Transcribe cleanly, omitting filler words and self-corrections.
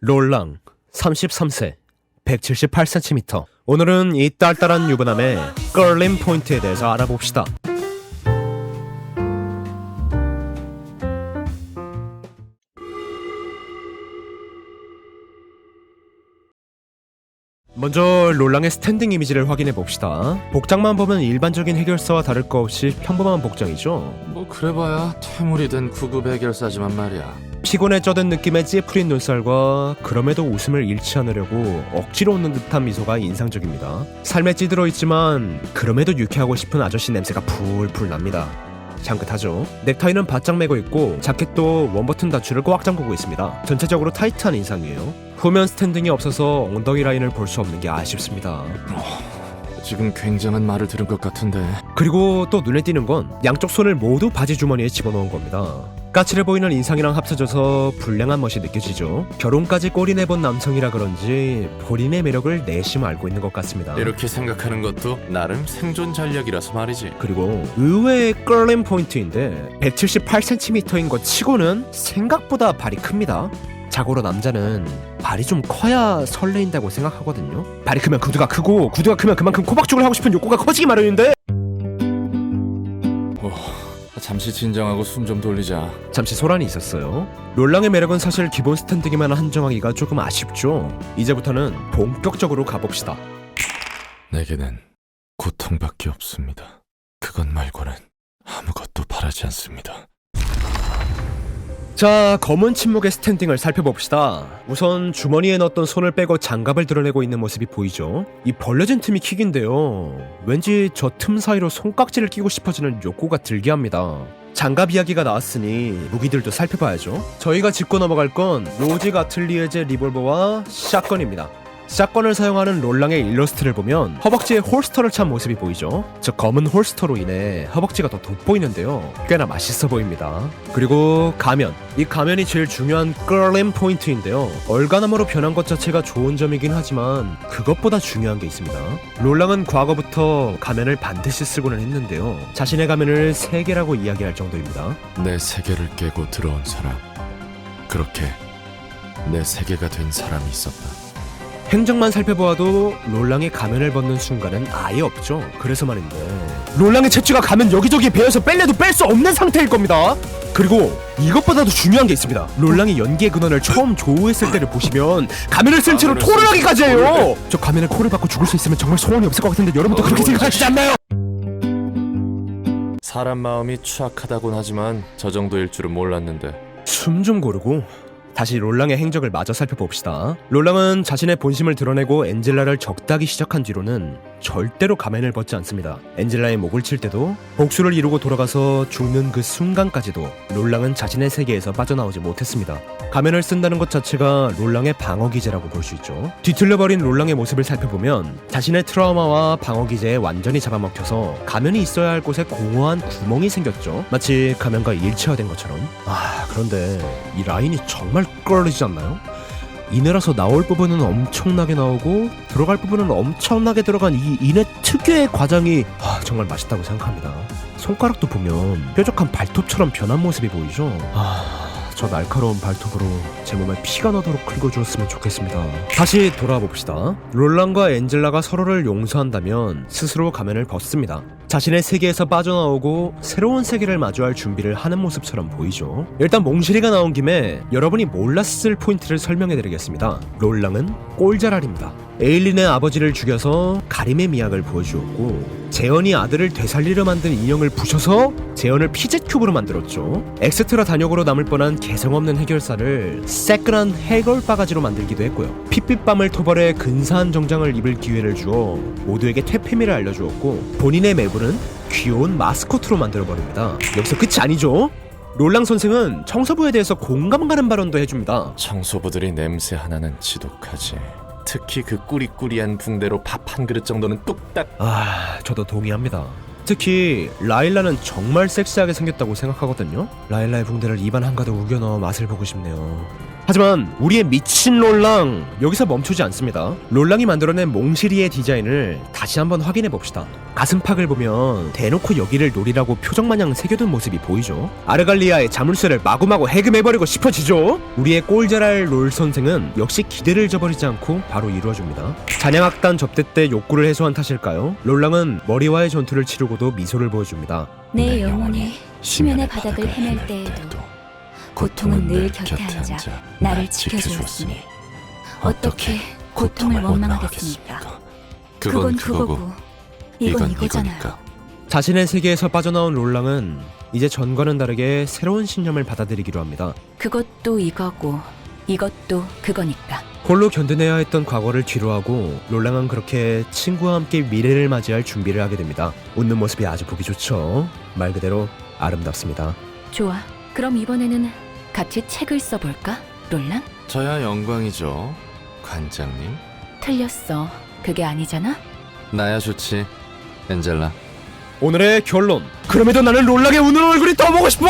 롤랑 33세 178cm. 오늘은 이 딸딸한 유부남의 끌림 포인트에 대해서 알아봅시다. 먼저 롤랑의 스탠딩 이미지를 확인해 봅시다. 복장만 보면 일반적인 해결사와 다를 거 없이 평범한 복장이죠. 뭐 그래봐야 퇴물이 된 구급 해결사지만 말이야. 피곤에 쩌든 느낌의 찌푸린 눈살과 그럼에도 웃음을 잃지 않으려고 억지로 웃는 듯한 미소가 인상적입니다. 삶에 찌들어 있지만 그럼에도 유쾌하고 싶은 아저씨 냄새가 풀풀 납니다. 향긋하죠. 넥타이는 바짝 매고 있고 자켓도 원버튼 단추를 꽉 잠그고 있습니다. 전체적으로 타이트한 인상이에요. 후면 스탠딩이 없어서 엉덩이 라인을 볼 수 없는 게 아쉽습니다. 지금 굉장한 말을 들은 것 같은데. 그리고 또 눈에 띄는 건 양쪽 손을 모두 바지 주머니에 집어넣은 겁니다. 까칠해 보이는 인상이랑 합쳐져서 불량한 멋이 느껴지죠. 결혼까지 꼬리내본 남성이라 그런지 본인의 매력을 내심 알고 있는 것 같습니다. 이렇게 생각하는 것도 나름 생존 전략이라서 말이지. 그리고 의외의 끌림 포인트인데 178cm인 것 치고는 생각보다 발이 큽니다. 자고로 남자는 발이 좀 커야 설레인다고 생각하거든요. 발이 크면 구두가 크고 구두가 크면 그만큼 코박죽을 하고 싶은 욕구가 커지기 마련인데. 잠시 진정하고 숨 좀 돌리자. 잠시 소란이 있었어요. 롤랑의 매력은 사실 기본 스탠딩에만 한정하기가 조금 아쉽죠. 이제부터는 본격적으로 가봅시다. 내게는 고통밖에 없습니다. 그것 말고는 아무것도 바라지 않습니다. 자, 검은 침묵의 스탠딩을 살펴봅시다. 우선 주머니에 넣었던 손을 빼고 장갑을 드러내고 있는 모습이 보이죠. 이 벌려진 틈이 킥인데요. 왠지 저 틈 사이로 손깍지를 끼고 싶어지는 욕구가 들게 합니다. 장갑 이야기가 나왔으니 무기들도 살펴봐야죠. 저희가 짚고 넘어갈 건 로직 아틀리에제 리볼버와 샷건입니다. 샷건을 사용하는 롤랑의 일러스트를 보면 허벅지에 홀스터를 찬 모습이 보이죠. 저 검은 홀스터로 인해 허벅지가 더 돋보이는데요. 꽤나 맛있어 보입니다. 그리고 가면. 이 가면이 제일 중요한 끌림 포인트인데요. 얼간함으로 변한 것 자체가 좋은 점이긴 하지만 그것보다 중요한 게 있습니다. 롤랑은 과거부터 가면을 반드시 쓰고는 했는데요. 자신의 가면을 세계라고 이야기할 정도입니다. 내 세계를 깨고 들어온 사람. 그렇게 내 세계가 된 사람이 있었다. 행적만 살펴보아도 롤랑이 가면을 벗는 순간은 아예 없죠. 그래서 말인데 롤랑의 채취가 가면 여기저기 베어서 뺄래도 뺄 수 없는 상태일 겁니다. 그리고 이것보다도 중요한 게 있습니다. 롤랑이 연기의 근원을 처음 조우했을 때를 보시면 가면을 쓴 채로 토를 하기까지 해요. 저 가면에 코를 박고 죽을 수 있으면 정말 소원이 없을 것 같은데 여러분도 그렇게 생각하시지 않나요? 사람 마음이 추악하다곤 하지만 저 정도일 줄은 몰랐는데. 숨 좀 고르고 다시 롤랑의 행적을 마저 살펴봅시다. 롤랑은 자신의 본심을 드러내고 엔젤라를 적다기 시작한 뒤로는 절대로 가면을 벗지 않습니다. 엔젤라의 목을 칠 때도 복수를 이루고 돌아가서 죽는 그 순간까지도 롤랑은 자신의 세계에서 빠져나오지 못했습니다. 가면을 쓴다는 것 자체가 롤랑의 방어기제라고 볼 수 있죠. 뒤틀려버린 롤랑의 모습을 살펴보면 자신의 트라우마와 방어기제에 완전히 잡아먹혀서 가면이 있어야 할 곳에 공허한 구멍이 생겼죠. 마치 가면과 일체화된 것처럼. 그런데 이 라인이 정말 끌리지 않나요? 이내라서 나올 부분은 엄청나게 나오고 들어갈 부분은 엄청나게 들어간 이 이내 특유의 과장이 정말 맛있다고 생각합니다. 손가락도 보면 뾰족한 발톱처럼 변한 모습이 보이죠? 저 날카로운 발톱으로 제 몸에 피가 나도록 긁어주었으면 좋겠습니다. 다시 돌아봅시다. 롤랑과 엔젤라가 서로를 용서한다면 스스로 가면을 벗습니다. 자신의 세계에서 빠져나오고 새로운 세계를 마주할 준비를 하는 모습처럼 보이죠. 일단 몽실이가 나온 김에 여러분이 몰랐을 포인트를 설명해드리겠습니다. 롤랑은 꼴자랄입니다. 에일린의 아버지를 죽여서 가림의 미학을 보여주었고 재현이 아들을 되살리려 만든 인형을 부셔서 재현을 피젯 큐브로 만들었죠. 엑스트라 단역으로 남을 뻔한 개성없는 해결사를 새끈한 해골 바가지로 만들기도 했고요. 핏빛밤을 토벌해 근사한 정장을 입을 기회를 주어 모두에게 퇴폐미를 알려주었고 본인의 매부는 귀여운 마스코트로 만들어버립니다. 여기서 끝이 아니죠. 롤랑 선생은 청소부에 대해서 공감 가는 발언도 해줍니다. 청소부들이 냄새 하나는 지독하지. 특히 그 꾸리꾸리한 붕대로 밥 한 그릇 정도는 뚝딱. 저도 동의합니다. 특히 라일라는 정말 섹시하게 생겼다고 생각하거든요. 라일라의 붕대를 입안 한가득 우겨 넣어 맛을 보고 싶네요. 하지만 우리의 미친 롤랑 여기서 멈추지 않습니다. 롤랑이 만들어낸 몽시리의 디자인을 다시 한번 확인해 봅시다. 가슴팍을 보면 대놓고 여기를 노리라고 표정마냥 새겨둔 모습이 보이죠. 아르갈리아의 자물쇠를 마구마구 해금해버리고 싶어지죠. 우리의 꼴잘할 롤 선생은 역시 기대를 저버리지 않고 바로 이루어줍니다. 잔향악단 접대 때 욕구를 해소한 탓일까요? 롤랑은 머리와의 전투를 치르고도 미소를 보여줍니다. 내 영혼이 심연의 바닥을 헤맬 때에도 고통은 늘 곁에 앉아 나를 지켜주었으니 어떻게 고통을 원망하겠습니까? 그건 그거고 이건 이거잖아요. 자신의 세계에서 빠져나온 롤랑은 이제 전과는 다르게 새로운 신념을 받아들이기로 합니다. 그것도 이거고 이것도 그거니까. 홀로 견뎌내야 했던 과거를 뒤로하고 롤랑은 그렇게 친구와 함께 미래를 맞이할 준비를 하게 됩니다. 웃는 모습이 아주 보기 좋죠. 말 그대로 아름답습니다. 좋아. 그럼 이번에는 같이 책을 써볼까? 롤랑? 저야 영광이죠, 관장님. 틀렸어. 그게 아니잖아? 나야 좋지, 엔젤라. 오늘의 결론. 그럼에도 나는 롤랑의 웃는 얼굴이 더 보고 싶어!